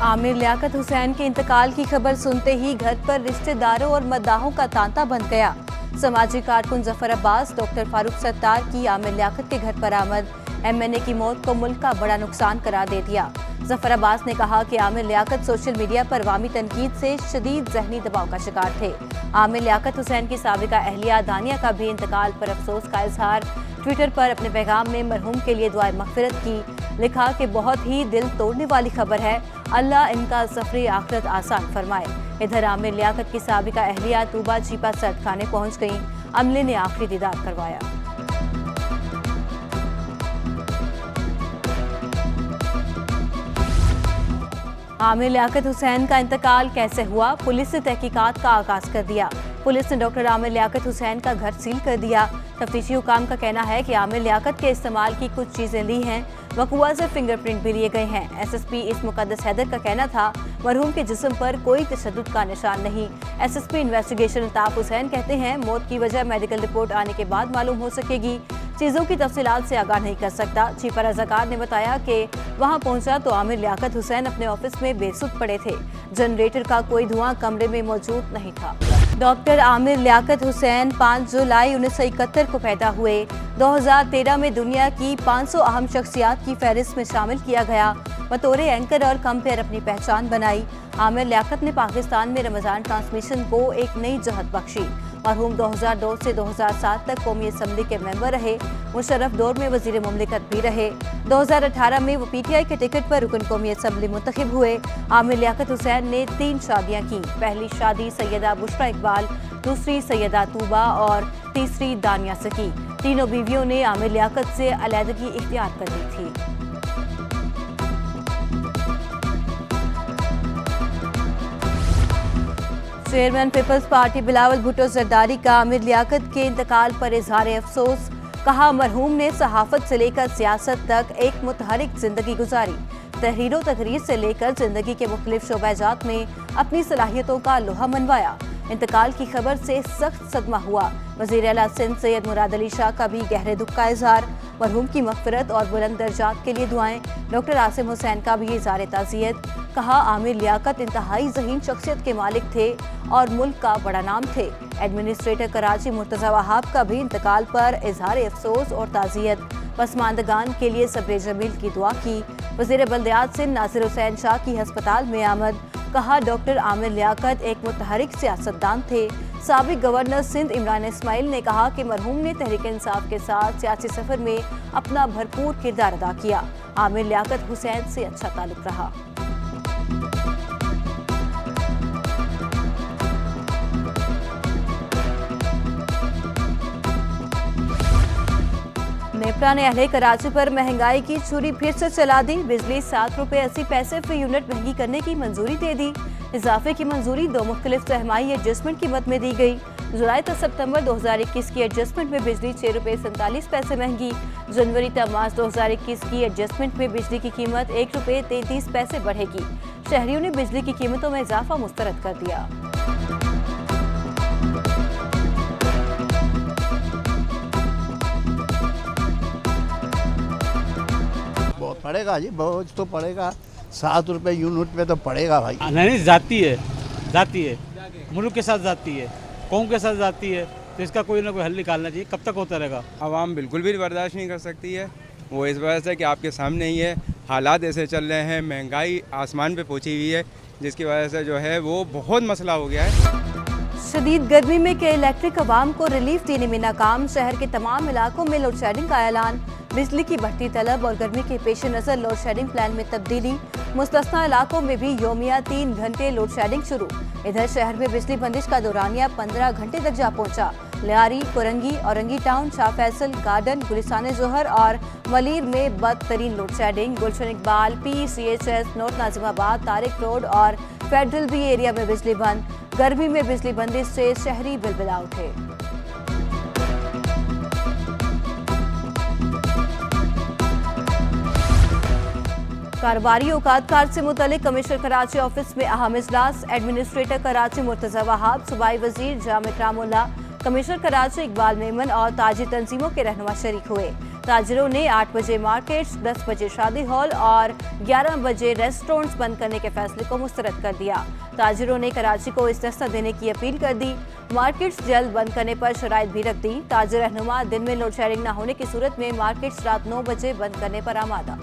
आमिर लियाकत हुसैन के इंतकाल की खबर सुनते ही घर पर रिश्तेदारों और मद्दाहों का तांता बन गया। समाजी कारकुन जफर अब्बास, डॉक्टर फारूक सत्तार की आमिर लियाकत के घर पर आमद एमएनए की मौत को मुल्क का बड़ा नुकसान करार दे दिया। जफर अब्बास ने कहा कि आमिर लियाकत सोशल मीडिया पर अवामी तनकीद से शदीद जहनी दबाव का शिकार थे। आमिर लियाकत हुसैन की साबिका अहलिया दानिया का भी इंतकाल पर अफसोस का इजहार। ट्विटर पर अपने पैगाम में मरहूम के लिए दुआए मगफिरत की, लिखा कि बहुत ही दिल तोड़ने वाली खबर है, अल्लाह इनका सफरी आखिरत आसान फरमाए। इधर आमिर लियाकत की साबिका अहलिया तूबा चीपा सर्द खाने पहुंच गईं। अमले ने आखिरी दीदार करवाया। आमिर लियाकत हुसैन का इंतकाल कैसे हुआ, पुलिस ने तहकीकात का आगाज कर दिया। पुलिस ने डॉक्टर आमिर लियाकत हुसैन का घर सील कर दिया। तफ्तीशी हुकाम का कहना है कि आमिर लियाकत के इस्तेमाल की कुछ चीजें ली हैं, वकुआ से फिंगरप्रिंट भी लिए गए हैं। एसएसपी इस मुकद्दस हैदर का कहना था मरहूम के जिस्म पर कोई तशद्दुद का निशान नहीं। एसएसपी इन्वेस्टिगेशन अल्ताफ हुसैन कहते हैं मौत की वजह मेडिकल रिपोर्ट आने के बाद मालूम हो सकेगी, चीजों की तफसीलात से आगाह नहीं कर सकता। चीपा रज़ाकार ने बताया कि वहां पहुंचा तो आमिर लियाकत हुसैन अपने ऑफिस में बेसुध पड़े थे। जनरेटर का कोई धुआं कमरे में मौजूद नहीं था। डॉक्टर आमिर लियाकत हुसैन 5 जुलाई 1971 को पैदा हुए। 2013 में दुनिया की 500 अहम शख्सियात की फहरिस्त में शामिल किया गया। बतौर एंकर और कंपेयर अपनी पहचान बनाई। आमिर लियाकत ने पाकिस्तान में रमजान ट्रांसमिशन को एक नई जहत बख्शी। मरहूम 2002 से 2007 तक कौमी असम्बली के मेंबर रहे। मुशर्रफ दौर में वजीर मुमलिकत भी रहे। 2018 में वो पीटीआई के टिकट पर रुकन कौमी असम्बली मुंतखब हुए। आमिर लियाकत हुसैन ने 3 शादियां की। पहली शादी सैयदा बुशरा इकबाल, दूसरी सैयदा तूबा और तीसरी दानिया से की। तीनों बीवियों ने आमिर लियाकत से अलहदगी इख्तियार कर ली थी। चेयरमैन पीपल्स पार्टी बिलावल भुट्टो जरदारी का आमिर लियाकत के इंतकाल पर इजहार अफसोस। कहा मरहूम ने सहाफत से लेकर सियासत तक एक मुतहरिक जिंदगी गुजारी। तहरीर व तकरीर से लेकर जिंदगी के मुख्तलिफ शोबाजात में अपनी सलाहियतों का लोहा मनवाया। इंतकाल की खबर से सख्त सदमा हुआ। वज़ीर आला सिंध सैयद मुराद अली शाह का भी गहरे दुख का इजहार। मरहूम की मगफिरत और बुलंद दर्जात के लिए दुआएं। डॉक्टर आसिम हुसैन का भी इजहार ताज़ियत। कहा आमिर लियाकत इंतहाई ज़हीन शख्सियत के मालिक थे और मुल्क का बड़ा नाम थे। एडमिनिस्ट्रेटर कराची मुर्तज़ा वहाब का भी इंतकाल पर इजहार अफसोस और ताज़ियत। पसमानदगान के लिए सब्र जमील की दुआ की। वज़ीर बल्दियात सिंध नासिर हुसैन शाह की हस्पताल में आमद। कहा डॉक्टर आमिर लियाकत एक मुतहरिक सियासतदान थे। साबिक गवर्नर सिंध इमरान इस्माइल ने कहा कि मरहूम ने तहरीक इंसाफ के साथ सियासी सफर में अपना भरपूर किरदार अदा किया। आमिर लियाकत हुसैन से अच्छा ताल्लुक रहा। नेपरा ने अहले कराची पर महंगाई की छुरी फिर से चला दी। बिजली 7 रुपये 80 पैसे फी यूनिट महंगी करने की मंजूरी दे दी। इजाफे की मंजूरी 2 मुख्तलिफ सहमाही एडजस्टमेंट की मद में दी गई। जुलाई तक सितंबर 2021 की एडजस्टमेंट में बिजली 6 रुपये 47 पैसे महंगी। जनवरी तक मार्च 2021 की एडजस्टमेंट में बिजली की कीमत 1 रुपये 33 पैसे बढ़ेगी। शहरियों ने बिजली की कीमतों में इजाफा मुस्तरद कर दिया। बहुत पड़ेगा जी, बहुत तो पड़ेगा। 7 रुपये यूनिट पे तो पड़ेगा भाई। नहीं, जाती है मुल्क के साथ जाती है, कौम के साथ जाती है, तो इसका कोई ना कोई हल निकालना चाहिए। कब तक होता रहेगा? आवाम बिल्कुल भी बर्दाश्त नहीं कर सकती है। वो इस वजह से कि आपके सामने ही है, हालात ऐसे चल रहे हैं, महंगाई आसमान पे पहुंची हुई है, जिसकी वजह से जो है वो बहुत मसला हो गया है। शदीद गर्मी में के इलेक्ट्रिक अवाम को रिलीफ देने में नाकाम। शहर के तमाम इलाकों में लोड शेडिंग का ऐलान। बिजली की बढ़ती तलब और गर्मी के पेश नज़र लोड शेडिंग प्लान में तब्दीली। मुस्तस्ना इलाकों में भी योमिया 3 घंटे लोड शेडिंग शुरू। इधर शहर में बिजली बंदिश का दौरानिया 15 घंटे तक जा पहुंचा। लियारी, कोरंगी, औरंगी टाउन, शाह फैसल, गार्डन, गुलिस्तान जोहर और मलीर में बदतरीन load shedding. Gulshan Iqbal, PCHS, North Nazimabad, Tariq Road और फेडरल बी एरिया में बिजली बंद। गर्मी में बिजली बंदिश से शहरी बिलबिला उठे। कारोबारी औकात कार्ड से मुतल्लिक कमिश्नर कराची ऑफिस में अहम इजलास। एडमिनिस्ट्रेटर कराची मुर्तज़ा वहाब, सूबाई वजीर जाम इकरामुल्लाह, कमिश्नर कराची इकबाल मेमन और ताजी तंजीमों के रहनुमा शरीक हुए। ताजिरों ने 8 बजे मार्केट्स, 10 बजे शादी हॉल और 11 बजे रेस्टोरेंट्स बंद करने के फैसले को मुस्तरद कर दिया। ताजिरों ने कराची को इस्तेस्ना देने की अपील कर दी। मार्केट्स जल्द बंद करने पर शराइत भी रख दी। ताजिर रहनुमा दिन में लोड शेडिंग न होने की सूरत में मार्केट्स रात 9 बजे बंद करने पर आमादा।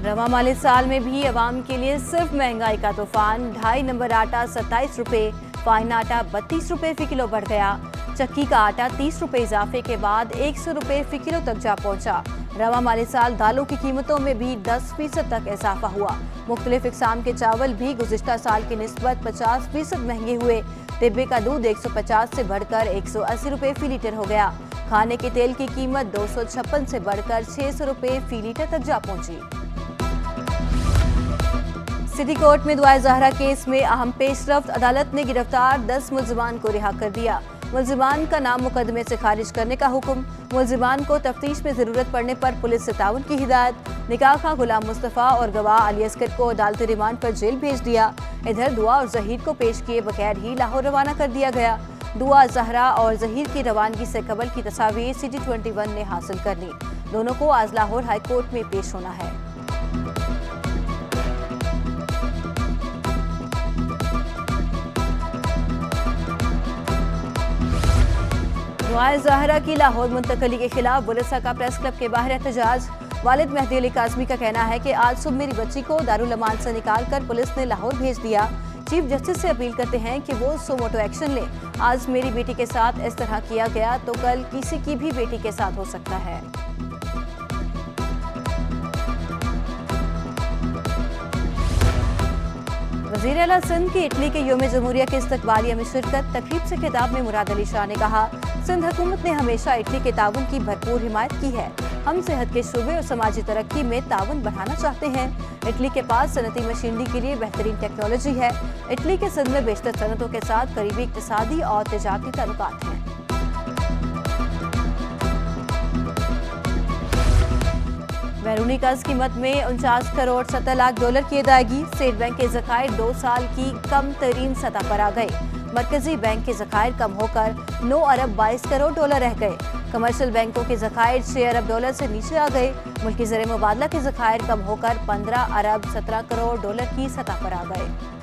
रवा माली साल में भी अवाम के लिए सिर्फ महंगाई का तूफान। 2.5 नंबर आटा 27 रुपए, फाइन आटा 32 रुपए फी किलो बढ़ गया। चक्की का आटा 30 रुपए इजाफे के बाद 100 रुपए फी किलो तक जा पहुंचा। रवा माली साल दालों की कीमतों में भी 10% तक इजाफा हुआ। मुख्तलिफ इकसाम के चावल भी गुज़िश्ता साल की निस्बत 50% महंगे हुए। डिब्बे का दूध 150 से बढ़कर 180 रुपए फी लीटर हो गया। खाने के तेल की कीमत 256 से बढ़कर 600 रुपए फी लीटर तक जा पहुंची। सिटी कोर्ट में दुआ ज़हरा केस में अहम पेशरफ्त, अदालत ने गिरफ्तार 10 मुल्ज़िमान को रिहा कर दिया। मुल्ज़िमान का नाम मुकदमे से खारिज करने का हुक्म। मुल्ज़िमान को तफ्तीश में ज़रूरत पड़ने पर पुलिस से ताउन की हिदायत। निकाह खां गुलाम मुस्तफ़ा और गवाह अली अस्कर को अदालती रिमांड पर जेल भेज दिया। इधर दुआ और जहीर को पेश किए बगैर ही लाहौर रवाना कर दिया गया। दुआ, ज़हरा और जहीर की रवानगी से कबल की तस्वीर सिटी 21 ने हासिल कर ली। दोनों को आज लाहौर हाई कोर्ट में पेश होना है। दुआ ज़हरा की लाहौर मुंतकली के खिलाफ बुलसा का प्रेस क्लब के बाहर एहतजाज। वालिद मेहदी अली काज़मी का कहना है कि आज सुबह मेरी बच्ची को दारुल अमान से निकालकर पुलिस ने लाहौर भेज दिया। चीफ जस्टिस से अपील करते हैं कि वो सुमोटो एक्शन ले। आज मेरी बेटी के साथ इस तरह किया गया तो कल किसी की भी बेटी के साथ हो सकता है। वज़ीर आला सिंध की इटली के योम जमहूरिया के इस्तकबालिया में शिरकत। तकरीब से खिताब में मुराद अली शाह ने कहा, सिंध हुकूमत ने हमेशा इटली के ताउन की भरपूर हिमायत की है। हम सेहत के शोबे और समाजी तरक्की में ताउन बढ़ाना चाहते हैं। इटली के पास सनती मशीनरी के लिए बेहतरीन टेक्नोलॉजी है। इटली के सिंध में बेशतर सनतों के साथ करीबी इक्तिसादी और तिजारती ताल्लुकात हैं। बैरूनी कर्ज की मद में 49 करोड़ 70 लाख डॉलर की अदायगी। स्टेट बैंक के ज़खायर 2 साल की कम तरीन सतह पर आ गए। मरकजी बैंक के ज़खायर कम होकर 9 अरब 22 करोड़ डॉलर रह गए। कमर्शियल बैंकों के ज़खायर 6 अरब डॉलर से नीचे आ गए। मुल्की ज़र मुबादला के ज़खायर कम होकर 15 अरब 17 करोड़ डॉलर की सतह पर आ गए।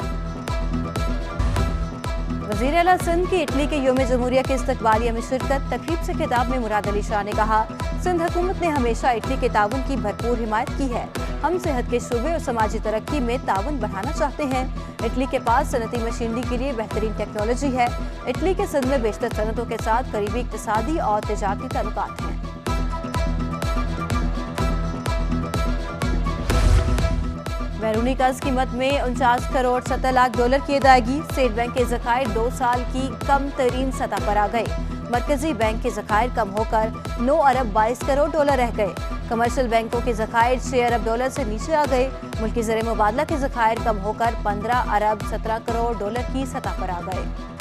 वज़ीर आला सिंध की इटली के योम जमहूरिया के इस्तकबालिया में शिरकत। तकरीब से खिताब में मुराद अली शाह ने कहा, सिंध हुकूमत ने हमेशा इटली के ताउन की भरपूर हिमायत की है। हम सेहत के शोबे और समाजी तरक्की में ताउन बढ़ाना चाहते हैं। इटली के पास सनती मशीनरी के लिए बेहतरीन टेक्नोलॉजी है। इटली के सिंध में बेशतर सनतों के साथ करीबी इक्तिसादी और तिजारती ताल्लुकात हैं। बैरूनी कर्ज की मद में 49 करोड़ 70 लाख डॉलर की अदायगी। स्टेट बैंक के ज़खायर 2 साल की कम तरीन सतह पर आ गए। मरकजी बैंक के ज़खायर कम होकर 9 अरब 22 करोड़ डॉलर रह गए। कमर्शियल बैंकों के ज़खायर 6 अरब डॉलर से नीचे आ गए। मुल्की ज़र मुबादला के ज़खायर कम होकर 15 अरब 17 करोड़ डॉलर की सतह पर आ गए।